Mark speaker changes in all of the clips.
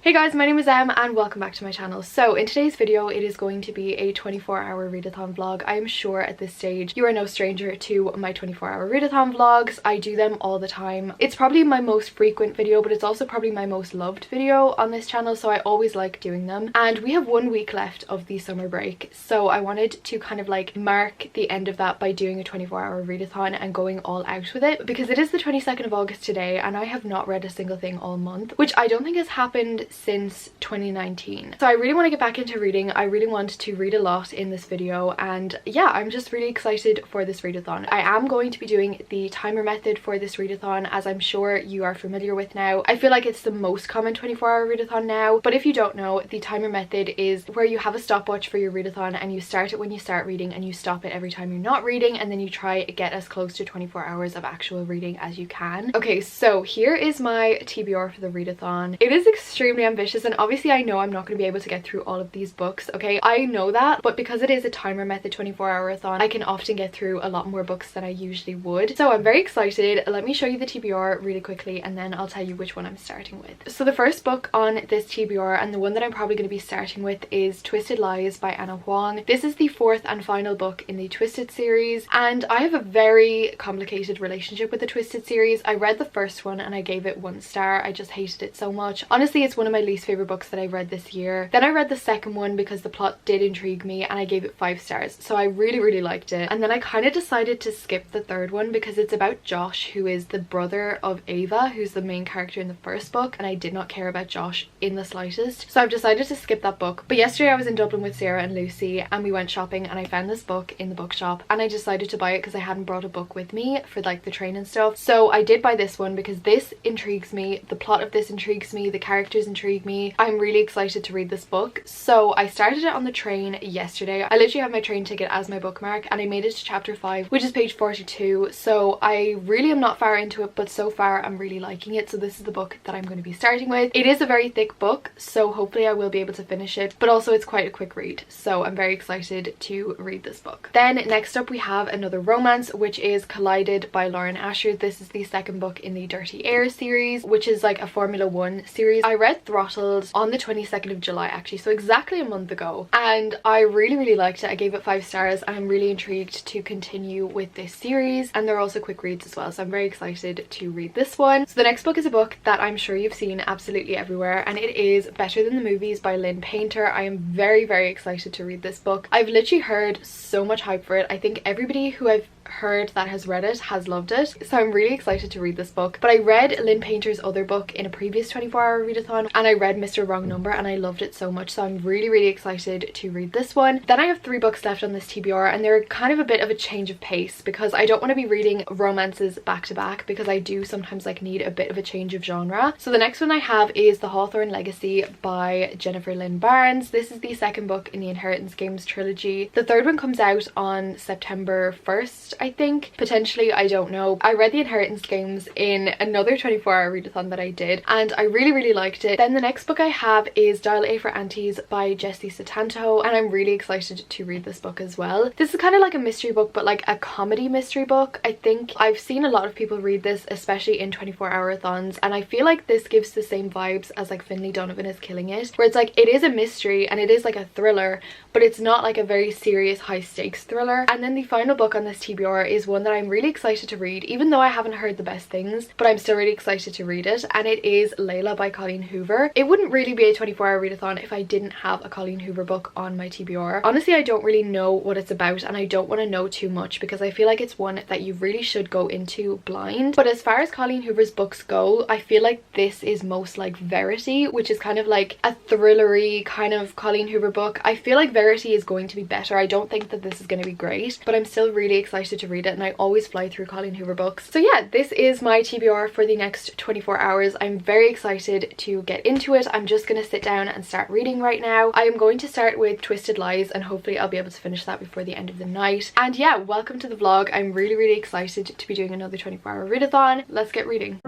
Speaker 1: Hey guys, my name is Em and welcome back to my channel. So in today's video it is going to be a 24-hour readathon vlog. I am sure at this stage you are no stranger to my 24-hour readathon vlogs. I do them all the time. It's probably my most frequent video, but it's also probably my most loved video on this channel, so I always like doing them. And we have 1 week left of the summer break, so I wanted to kind of like mark the end of that by doing a 24-hour readathon and going all out with it, because it is the 22nd of August today and I have not read a single thing all month, which I don't think has happened since 2019. So I really want to get back into reading. I really want to read a lot in this video, and yeah, I'm just really excited for this readathon. I am going to be doing the timer method for this readathon, as I'm sure you are familiar with now. I feel like it's the most common 24-hour readathon now, but if you don't know, the timer method is where you have a stopwatch for your readathon and you start it when you start reading and you stop it every time you're not reading, and then you try to get as close to 24 hours of actual reading as you can. Okay, so here is my TBR for the readathon. It is extremely ambitious, and obviously I know I'm not going to be able to get through all of these books, okay? I know that, but because it is a timer method 24-hour-thon, I can often get through a lot more books than I usually would. So I'm very excited. Let me show you the TBR really quickly and then I'll tell you which one I'm starting with. So the first book on this TBR, and the one that I'm probably going to be starting with, is Twisted Lies by Anna Huang. This is the 4th and final book in the Twisted series, and I have a very complicated relationship with the Twisted series. I read the first one and I gave it 1 star. I just hated it so much. Honestly, it's one of my least favorite books that I read this year. Then I read the second one because the plot did intrigue me and I gave it 5 stars. So I really liked it. And then I kind of decided to skip the third one because it's about Josh, who is the brother of Ava, who's the main character in the first book, and I did not care about Josh in the slightest. So I've decided to skip that book. But yesterday I was in Dublin with Sarah and Lucy and we went shopping and I found this book in the bookshop and I decided to buy it because I hadn't brought a book with me for like the train and stuff. So I did buy this one because this intrigues me. The plot of this intrigues me. The characters intrigue me. I'm really excited to read this book. So I started it on the train yesterday. I literally have my train ticket as my bookmark and I made it to chapter 5, which is page 42. So I really am not far into it, but so far I'm really liking it. So this is the book that I'm going to be starting with. It is a very thick book, so hopefully I will be able to finish it, but also it's quite a quick read. So I'm very excited to read this book. Then next up we have another romance, which is Collided by Lauren Asher. This is the 2nd book in the Dirty Air series, which is like a Formula 1 series. I read Throttled on the 22nd of July actually, so exactly a month ago, and I really liked it. I gave it 5 stars. I'm really intrigued to continue with this series, and they're also quick reads as well, so I'm very excited to read this one. So the next book is a book that I'm sure you've seen absolutely everywhere, and it is Better Than the Movies by Lynn Painter. I am very excited to read this book. I've literally heard so much hype for it. I think everybody who I've heard that has read it has loved it, so I'm really excited to read this book. But I read Lynn Painter's other book in a previous 24-hour readathon and I read Mr. Wrong Number and I loved it so much, so I'm really excited to read this one. Then I have 3 books left on this TBR, and they're kind of a bit of a change of pace because I don't want to be reading romances back to back, because I do sometimes like need a bit of a change of genre. So the next one I have is The Hawthorne Legacy by Jennifer Lynn Barnes. This is the 2nd book in the Inheritance Games trilogy. The 3rd one comes out on September 1st, I think, potentially, I don't know. I read the Inheritance Games in another 24-hour readathon that I did and I really liked it. Then the next book I have is Dial A for Aunties by Jessie Sutanto, and I'm really excited to read this book as well. This is kind of like a mystery book, but like a comedy mystery book. I think I've seen a lot of people read this, especially in 24-hour-thons, and I feel like this gives the same vibes as like Finlay Donovan Is Killing It, where it's like it is a mystery and it is like a thriller, but it's not like a very serious high stakes thriller. And then the final book on this TBR is one that I'm really excited to read, even though I haven't heard the best things, but I'm still really excited to read it, and it is Layla by Colleen Hoover. It wouldn't really be a 24-hour readathon if I didn't have a Colleen Hoover book on my TBR. Honestly, I don't really know what it's about and I don't want to know too much because I feel like it's one that you really should go into blind. But as far as Colleen Hoover's books go, I feel like this is most like Verity, which is kind of like a thrillery kind of Colleen Hoover book. I feel like Verity is going to be better. I don't think that this is going to be great, but I'm still really excited to read it, and I always fly through Colleen Hoover books. So yeah, this is my TBR for the next 24 hours. I'm very excited to get into it. I'm just going to sit down and start reading right now. I am going to start with Twisted Lies and hopefully I'll be able to finish that before the end of the night. And yeah, welcome to the vlog. I'm really excited to be doing another 24-hour readathon. Let's get reading.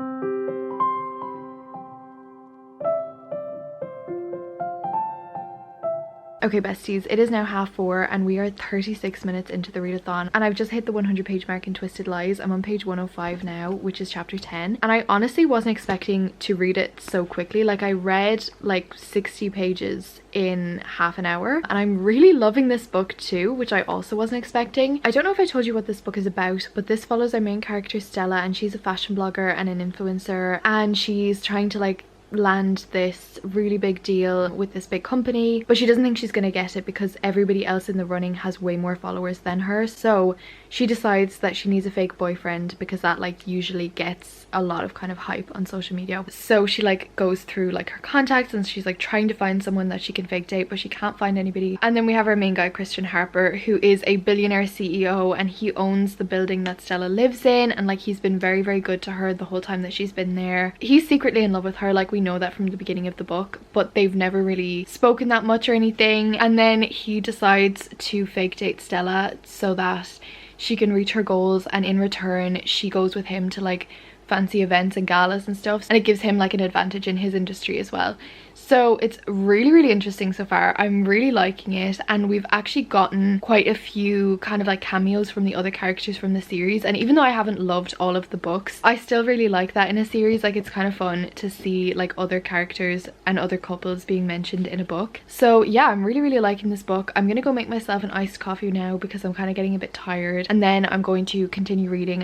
Speaker 1: Okay besties, it is now 4:30 and we are 36 minutes into the readathon, and I've just hit the 100 page mark in Twisted Lies. I'm on page 105 now, which is chapter 10, and I honestly wasn't expecting to read it so quickly. Like, I read like 60 pages in half an hour, and I'm really loving this book too, which I also wasn't expecting. I don't know if I told you what this book is about, but this follows our main character Stella, and she's a fashion blogger and an influencer, and she's trying to like land this really big deal with this big company, but she doesn't think she's gonna get it because everybody else in the running has way more followers than her. So she decides that she needs a fake boyfriend because that like usually gets a lot of kind of hype on social media. So she like goes through like her contacts and she's like trying to find someone that she can fake date, but she can't find anybody. And then we have our main guy Christian Harper, who is a billionaire CEO, and he owns the building that Stella lives in, and like he's been very, very good to her the whole time that she's been there. He's secretly in love with her, like we know that from the beginning of the book, but they've never really spoken that much or anything. And then he decides to fake date Stella so that she can reach her goals, and in return she goes with him to like fancy events and galas and stuff, and it gives him like an advantage in his industry as well. So it's really, really interesting so far. I'm really liking it, and we've actually gotten quite a few kind of like cameos from the other characters from the series, and even though I haven't loved all of the books, I still really like that in a series. Like, it's kind of fun to see like other characters and other couples being mentioned in a book. So yeah, I'm really, really liking this book. I'm gonna go make myself an iced coffee now because I'm kind of getting a bit tired, and then I'm going to continue reading.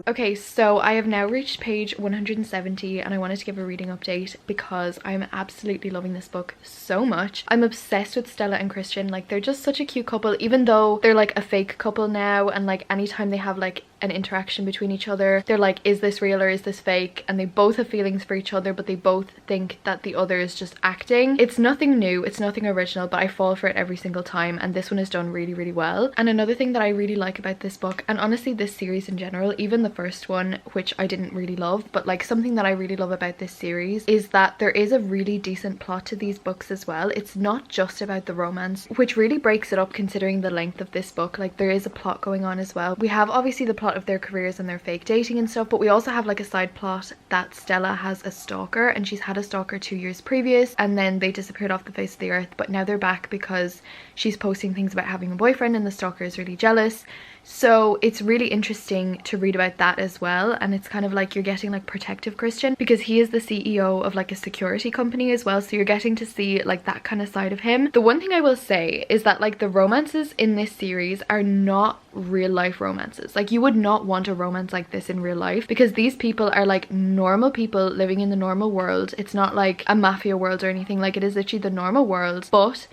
Speaker 1: Okay, so I have now reached page 170 and I wanted to give a reading update because I'm absolutely loving this book so much. I'm obsessed with Stella and Christian. Like, they're just such a cute couple, even though they're like a fake couple now, and like anytime they have like an interaction between each other, they're like, is this real or is this fake? And they both have feelings for each other, but they both think that the other is just acting. It's nothing new, it's nothing original, but I fall for it every single time, and this one is done really, really well. And another thing that I really like about this book, and honestly this series in general, even the first one, which I didn't really love, but like something that I really love about this series is that there is a really decent plot to these books as well. It's not just about the romance, which really breaks it up considering the length of this book. Like, there is a plot going on as well. We have obviously the plot of their careers and their fake dating and stuff, but we also have like a side plot that Stella has a stalker, and she's had a stalker 2 years previous, and then they disappeared off the face of the earth, but now they're back because she's posting things about having a boyfriend and the stalker is really jealous. So it's really interesting to read about that as well, and it's kind of like you're getting like protective Christian because he is the CEO of like a security company as well, so you're getting to see like that kind of side of him. The one thing I will say is that like the romances in this series are not real life romances. Like, you would not want a romance like this in real life because these people are like normal people living in the normal world. It's not like a mafia world or anything. Like, it is literally the normal world, but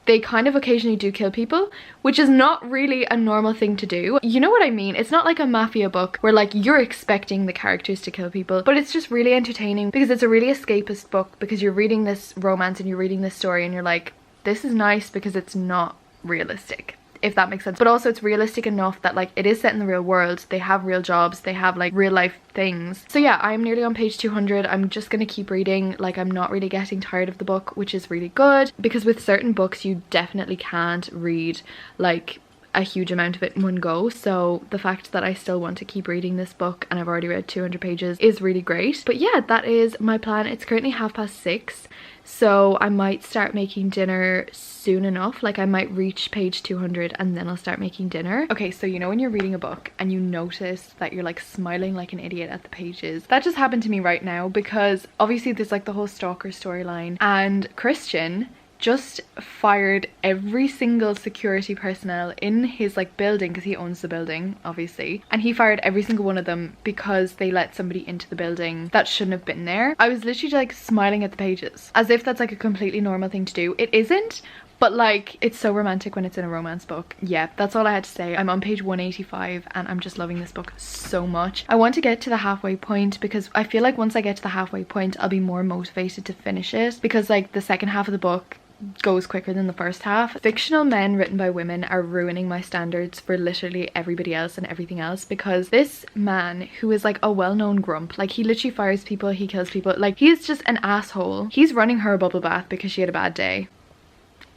Speaker 1: they kind of occasionally do kill people, which is not really a normal thing to do. You know what I mean? It's not like a mafia book where like you're expecting the characters to kill people, but it's just really entertaining because it's a really escapist book, because you're reading this romance and you're reading this story and you're like, this is nice because it's not realistic, if that makes sense. But also it's realistic enough that like it is set in the real world, they have real jobs, they have like real life things. So yeah, I'm nearly on page 200. I'm just gonna keep reading. Like, I'm not really getting tired of the book, which is really good, because with certain books you definitely can't read like a huge amount of it in one go. So the fact that I still want to keep reading this book and I've already read 200 pages is really great. But yeah, that is my plan. It's currently 6:30, so I might start making dinner soon enough. Like, I might reach page 200 and then I'll start making dinner. Okay, so you know when you're reading a book and you notice that you're like smiling like an idiot at the pages? That just happened to me right now, because obviously there's like the whole stalker storyline, and Christian just fired every single security personnel in his like building, because he owns the building obviously, and he fired every single one of them because they let somebody into the building that shouldn't have been there. I was literally like smiling at the pages as if that's like a completely normal thing to do. It isn't, but like it's so romantic when it's in a romance book. Yeah, that's all I had to say. I'm on page 185 and I'm just loving this book so much. I want to get to the halfway point because I feel like once I get to the halfway point I'll be more motivated to finish it, because like the second half of the book goes quicker than the first half. Fictional men written by women are ruining my standards for literally everybody else and everything else, because this man, who is like a well-known grump, like he literally fires people, he kills people, like he's just an asshole. He's running her a bubble bath because she had a bad day.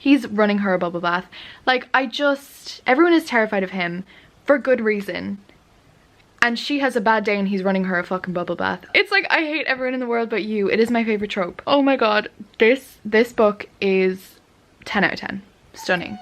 Speaker 1: He's running her a bubble bath. Like, everyone is terrified of him for good reason. And she has a bad day and he's running her a fucking bubble bath. It's like, I hate everyone in the world but you. It is my favorite trope. Oh my god, this book is 10 out of 10. Stunning.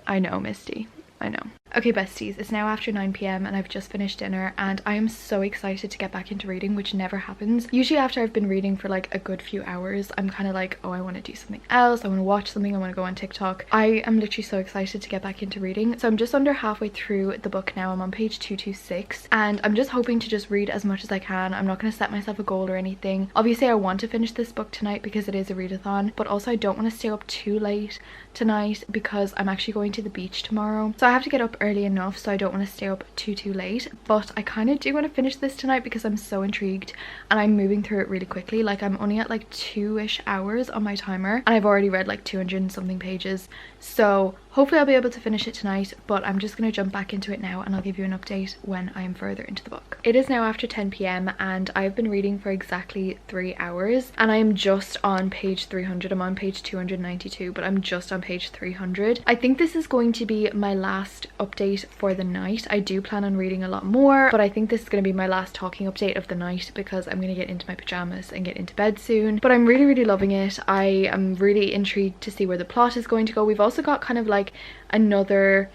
Speaker 1: I know, Misty. I know. Okay, besties, it's now after 9 p.m. and I've just finished dinner and I am so excited to get back into reading, which never happens. Usually after I've been reading for like a good few hours, I'm kind of like, oh, I want to do something else. I want to watch something. I want to go on TikTok. I am literally so excited to get back into reading. So I'm just under halfway through the book now. I'm on page 226 and I'm just hoping to just read as much as I can. I'm not going to set myself a goal or anything. Obviously, I want to finish this book tonight because it is a readathon, but also I don't want to stay up too late tonight because I'm actually going to the beach tomorrow. So I have to get up early enough, so I don't want to stay up too late, but I kind of do want to finish this tonight because I'm so intrigued and I'm moving through it really quickly. Like, I'm only at like 2-ish hours on my timer and I've already read like 200 and something pages, so hopefully I'll be able to finish it tonight. But I'm just going to jump back into it now and I'll give you an update when I am further into the book. It is now after 10 p.m. and I've been reading for exactly 3 hours and I am just on page 300. I'm on page 292, but I'm just on page 300. I think this is going to be my last update for the night. I do plan on reading a lot more, but I think this is going to be my last talking update of the night because I'm going to get into my pajamas and get into bed soon. But I'm really loving it. I am really intrigued to see where the plot is going to go. We've also got kind of like another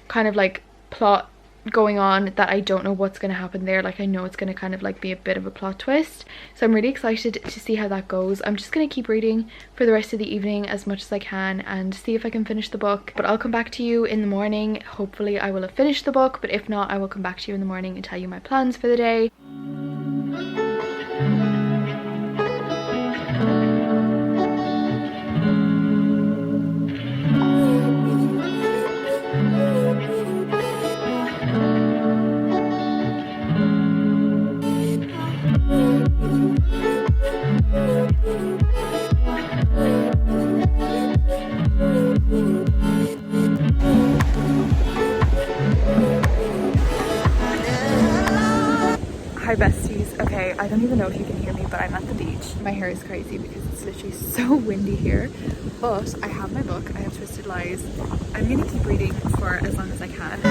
Speaker 1: kind of like plot going on that I don't know what's going to happen there. Like, I know it's going to kind of like be a bit of a plot twist, so I'm really excited to see how that goes. I'm just going to keep reading for the rest of the evening as much as I can and see if I can finish the book, but I'll come back to you in the morning. Hopefully I will have finished the book, but if not, I will come back to you in the morning and tell you my plans for the day. Hi besties. Okay, I don't even know if you can hear me, but I'm at the beach. My hair is crazy because it's literally so windy here, but I have my book. I have Twisted Lies. I'm gonna keep reading for as long as I can.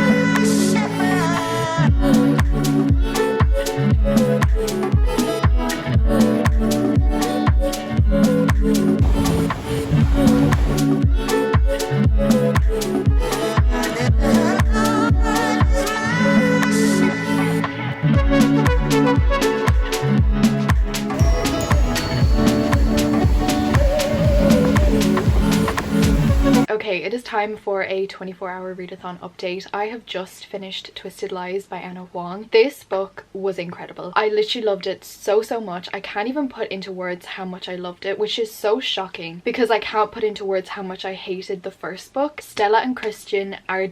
Speaker 1: Okay, it is time for a 24-hour readathon update. I have just finished Twisted Lies by Anna Huang. This book was incredible. I literally loved it so much. I can't even put into words how much I loved it, which is so shocking because I can't put into words how much I hated the first book. Stella and Christian are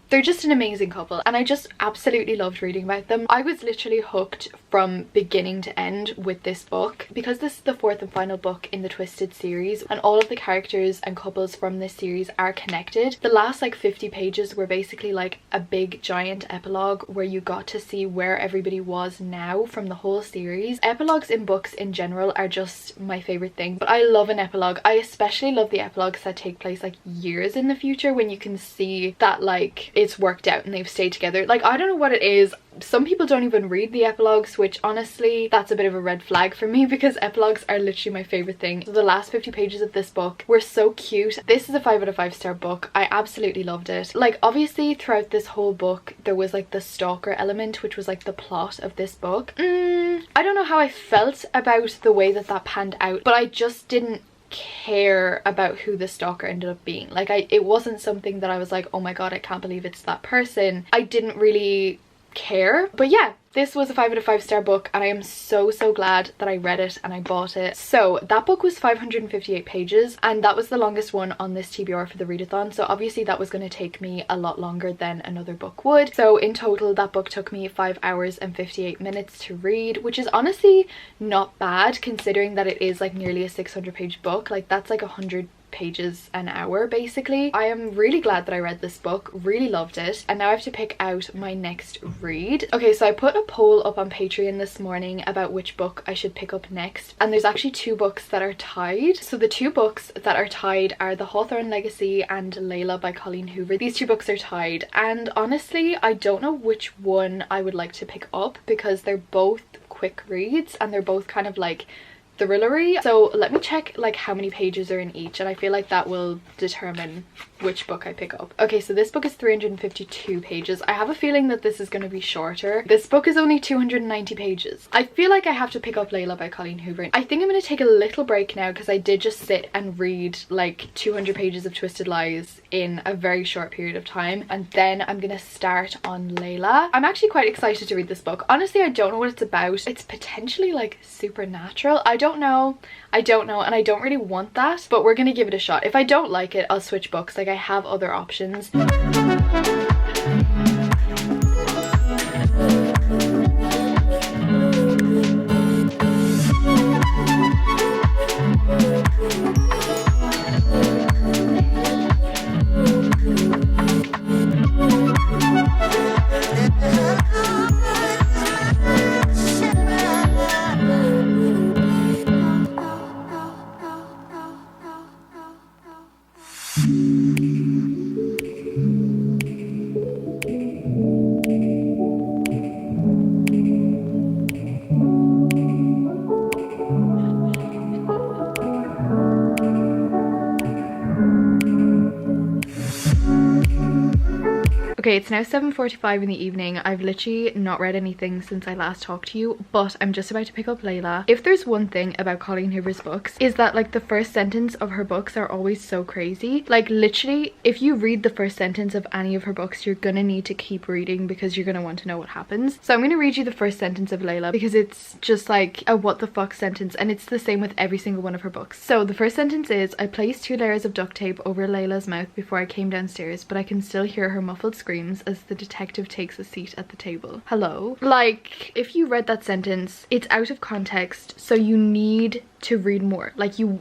Speaker 1: they're just an amazing couple and I just absolutely loved reading about them. I was literally hooked from beginning to end with this book because this is the 4th and final book in the Twisted series and all of the characters and couples from this series are connected. The last like 50 pages were basically like a big giant epilogue where you got to see where everybody was now from the whole series. Epilogues in books in general are just my favorite thing, but I love an epilogue. I especially love the epilogues that take place like years in the future when you can see that like it's worked out and they've stayed together. Like, I don't know what it is. Some people don't even read the epilogues, which honestly that's a bit of a red flag for me because epilogues are literally my favorite thing. So the last 50 pages of this book were so cute. This is a 5 out of 5 star book. I absolutely loved it. Like, obviously throughout this whole book there was like the stalker element, which was like the plot of this book. I don't know how I felt about the way that panned out, but I just didn't care about who the stalker ended up being. Like, it wasn't something that I was like, oh my god, I can't believe it's that person. I didn't really care. But yeah, this was a 5 out of 5 star book and I am so glad that I read it and I bought it. So that book was 558 pages and that was the longest one on this TBR for the readathon, so obviously that was going to take me a lot longer than another book would. So in total that book took me 5 hours and 58 minutes to read, which is honestly not bad considering that it is like nearly a 600 page book. Like, that's like 100 pages an hour basically. I am really glad that I read this book, really loved it, and now I have to pick out my next read. Okay, so I put a poll up on Patreon this morning about which book I should pick up next, and there's actually 2 books that are tied. So the 2 books that are tied are The Hawthorne Legacy and Layla by Colleen Hoover. These 2 books are tied, and honestly I don't know which one I would like to pick up because they're both quick reads and they're both kind of like thrillery. So let me check like how many pages are in each, and I feel like that will determine which book I pick up. Okay, so this book is 352 pages. I have a feeling that this is going to be shorter. This book is only 290 pages. I feel like I have to pick up Layla by Colleen Hoover. I think I'm going to take a little break now because I did just sit and read like 200 pages of Twisted Lies in a very short period of time, and then I'm going to start on Layla. I'm actually quite excited to read this book. Honestly, I don't know what it's about. It's potentially like supernatural. I don't know, and I don't really want that, but we're gonna give it a shot. If I don't like it, I'll switch books. Like, I have other options. Okay, it's now 7:45 in the evening. I've literally not read anything since I last talked to you, but I'm just about to pick up Layla. If there's one thing about Colleen Hoover's books, is that like the first sentence of her books are always so crazy. Like literally, if you read the first sentence of any of her books, you're gonna need to keep reading because you're gonna want to know what happens. So I'm gonna read you the first sentence of Layla because it's just like a what the fuck sentence, and it's the same with every single one of her books. So the first sentence is, I placed 2 layers of duct tape over Layla's mouth before I came downstairs, but I can still hear her muffled screams as the detective takes a seat at the table. Hello? Like, if you read that sentence, it's out of context, so you need to read more. Like, you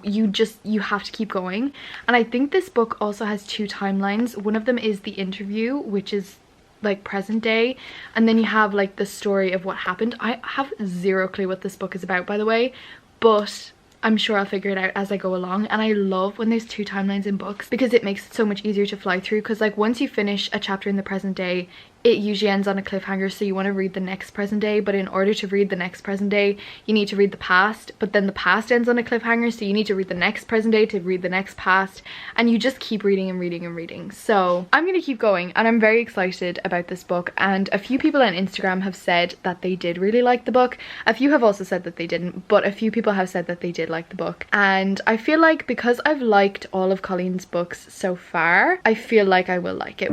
Speaker 1: have to keep going. And I think this book also has 2 timelines. One of them is the interview, which is like present day, and then you have like the story of what happened. I have zero clue what this book is about, by the way, but I'm sure I'll figure it out as I go along. And I love when there's 2 timelines in books because it makes it so much easier to fly through, because like once you finish a chapter in the present day, it usually ends on a cliffhanger, so you want to read the next present day, but in order to read the next present day you need to read the past, but then the past ends on a cliffhanger, so you need to read the next present day to read the next past, and you just keep reading and reading and reading. So I'm gonna keep going, and I'm very excited about this book. And a few people on Instagram have said that they did really like the book. A few have also said that they didn't, but a few people have said that they did like the book, and I feel like because I've liked all of Colleen's books so far, I feel like I will like it.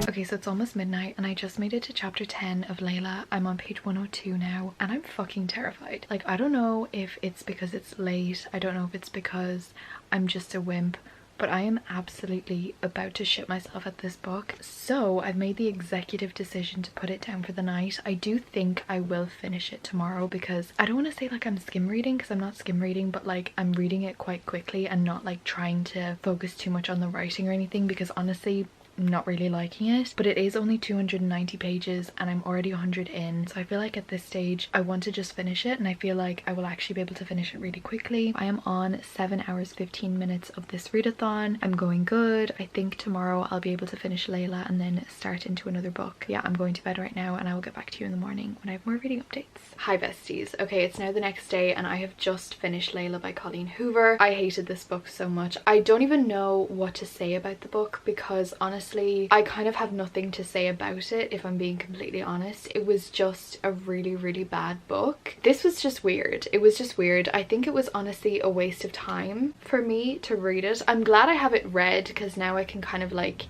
Speaker 1: Okay, so it's almost midnight and I just made it to chapter 10 of Layla. I'm on page 102 now and I'm fucking terrified. Like, I don't know if it's because it's late, I don't know if it's because I'm just a wimp, but I am absolutely about to shit myself at this book. So I've made the executive decision to put it down for the night. I do think I will finish it tomorrow because I don't want to say like I'm skim reading, because I'm not skim reading, but like I'm reading it quite quickly and not like trying to focus too much on the writing or anything, because honestly I'm not really liking it. But it is only 290 pages and I'm already 100 in, so I feel like at this stage I want to just finish it, and I feel like I will actually be able to finish it really quickly. I am on 7 hours 15 minutes of this readathon. I'm going good. I think tomorrow I'll be able to finish Layla and then start into another book. Yeah, I'm going to bed right now and I will get back to you in the morning when I have more reading updates. Hi besties. Okay, it's now the next day and I have just finished Layla by Colleen Hoover. I hated this book so much. I don't even know what to say about the book because honestly I kind of have nothing to say about it, if I'm being completely honest. It was just a really bad book. This was just weird. It was just weird. I think it was honestly a waste of time for me to read it. I'm glad I have it read because now I can kind of like,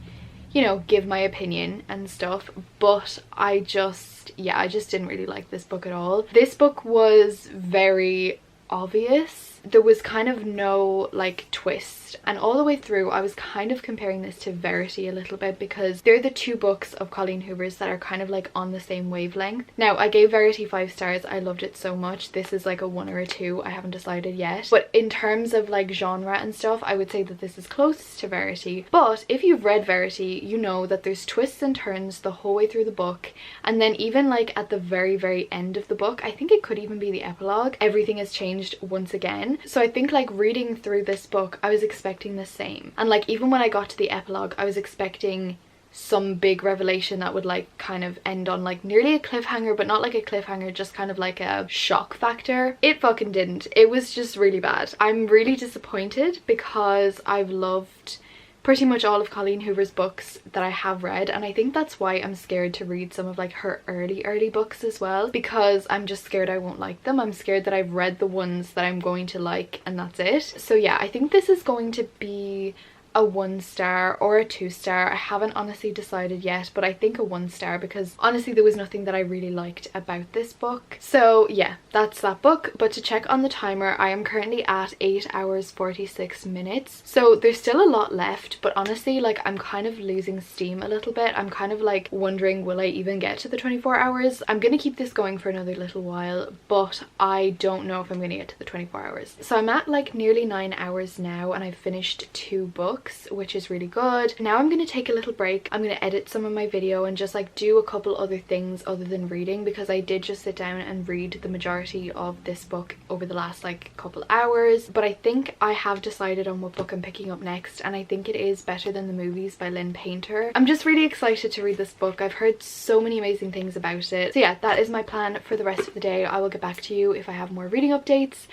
Speaker 1: you know, give my opinion and stuff, but I just didn't really like this book at all. This book was very obvious there was kind of no like twist, and all the way through I was kind of comparing this to Verity a little bit because they're the two books of Colleen Hoover's that are kind of like on the same wavelength. Now I gave Verity 5 stars. I loved it so much. This is like a 1 or a 2. I haven't decided yet, but in terms of like genre and stuff, I would say that this is closest to Verity. But if you've read Verity, you know that there's twists and turns the whole way through the book, and then even like at the very end of the book, I think it could even be the epilogue, everything has changed once again. So I think like reading through this book, I was expecting the same, and like even when I got to the epilogue, I was expecting some big revelation that would like kind of end on like nearly a cliffhanger, but not like a cliffhanger, just kind of like a shock factor. It fucking didn't. It was just really bad. I'm really disappointed because I've loved pretty much all of Colleen Hoover's books that I have read, and I think that's why I'm scared to read some of like her early books as well, because I'm just scared I won't like them. I'm scared that I've read the ones that I'm going to like and that's it. So yeah, I think this is going to be a 1 star or a 2 star. I haven't honestly decided yet, but I think a 1 star because honestly there was nothing that I really liked about this book. So yeah, that's that book. But to check on the timer, I am currently at 8 hours 46 minutes, so there's still a lot left, but honestly like I'm kind of losing steam a little bit. I'm kind of like wondering, will I even get to the 24 hours? I'm gonna keep this going for another little while, but I don't know if I'm gonna get to the 24 hours. So I'm at like nearly 9 hours now, and I've finished 2 books, which is really good. Now I'm going to take a little break. I'm going to edit some of my video and just like do a couple other things other than reading, because I did just sit down and read the majority of this book over the last like couple hours. But I think I have decided on what book I'm picking up next, and I think it is Better Than the Movies by Lynn Painter. I'm just really excited to read this book. I've heard so many amazing things about it. So yeah, that is my plan for the rest of the day. I will get back to you if I have more reading updates.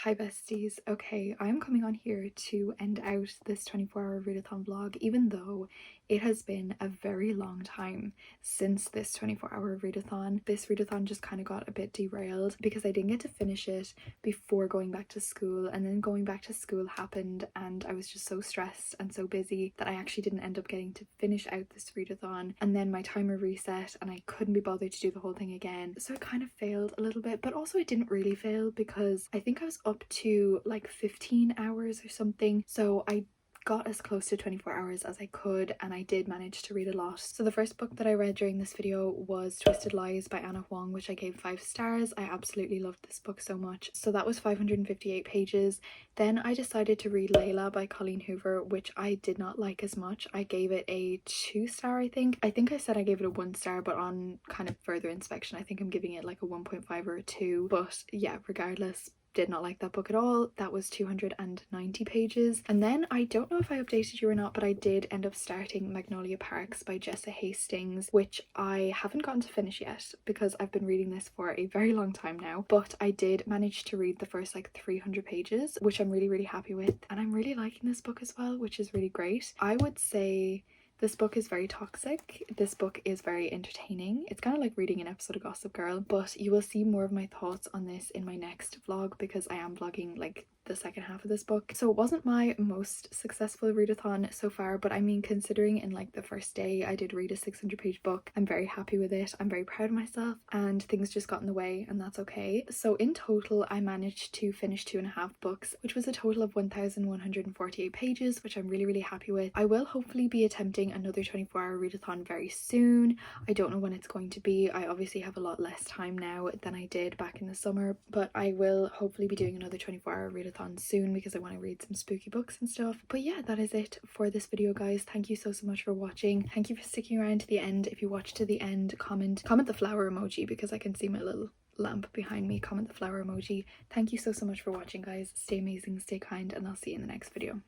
Speaker 1: Hi besties. Okay, I'm coming on here to end out this 24-hour readathon vlog, even though it has been a very long time since this 24-hour readathon. This readathon just kind of got a bit derailed because I didn't get to finish it before going back to school, and then going back to school happened and I was just so stressed and so busy that I actually didn't end up getting to finish out this readathon, and then my timer reset and I couldn't be bothered to do the whole thing again. So it kind of failed a little bit, but also it didn't really fail because I think I was up to like 15 hours or something, so I got as close to 24 hours as I could, and I did manage to read a lot. So the first book that I read during this video was Twisted Lies by Anna Huang, which I gave 5 stars. I absolutely loved this book so much. So that was 558 pages. Then I decided to read Layla by Colleen Hoover, which I did not like as much. I gave it a 2 star, I think. I think I said I gave it a 1 star, but on kind of further inspection I think I'm giving it like a 1.5 or a 2. But yeah, regardless, did not like that book at all. That was 290 pages. And then I don't know if I updated you or not, but I did end up starting Magnolia Parks by Jessa Hastings, which I haven't gotten to finish yet because I've been reading this for a very long time now, but I did manage to read the first like 300 pages, which I'm really happy with, and I'm really liking this book as well, which is really great. I would say this book is very toxic. This book is very entertaining. It's kind of like reading an episode of Gossip Girl, but you will see more of my thoughts on this in my next vlog because I am vlogging like the second half of this book. So it wasn't my most successful readathon so far, but I mean, considering in like the first day I did read a 600-page book, I'm very happy with it. I'm very proud of myself, and things just got in the way, and that's okay. So in total I managed to finish 2.5 books, which was a total of 1,148 pages, which I'm really happy with. I will hopefully be attempting another 24-hour readathon very soon. I don't know when it's going to be. I obviously have a lot less time now than I did back in the summer, but I will hopefully be doing another 24-hour readathon readathon soon because I want to read some spooky books and stuff. But yeah, that is it for this video, guys. Thank you so much for watching. Thank you for sticking around to the end. If you watched to the end, comment the flower emoji because I can see my little lamp behind me. Comment the flower emoji. Thank you so much for watching, guys. Stay amazing, stay kind, and I'll see you in the next video.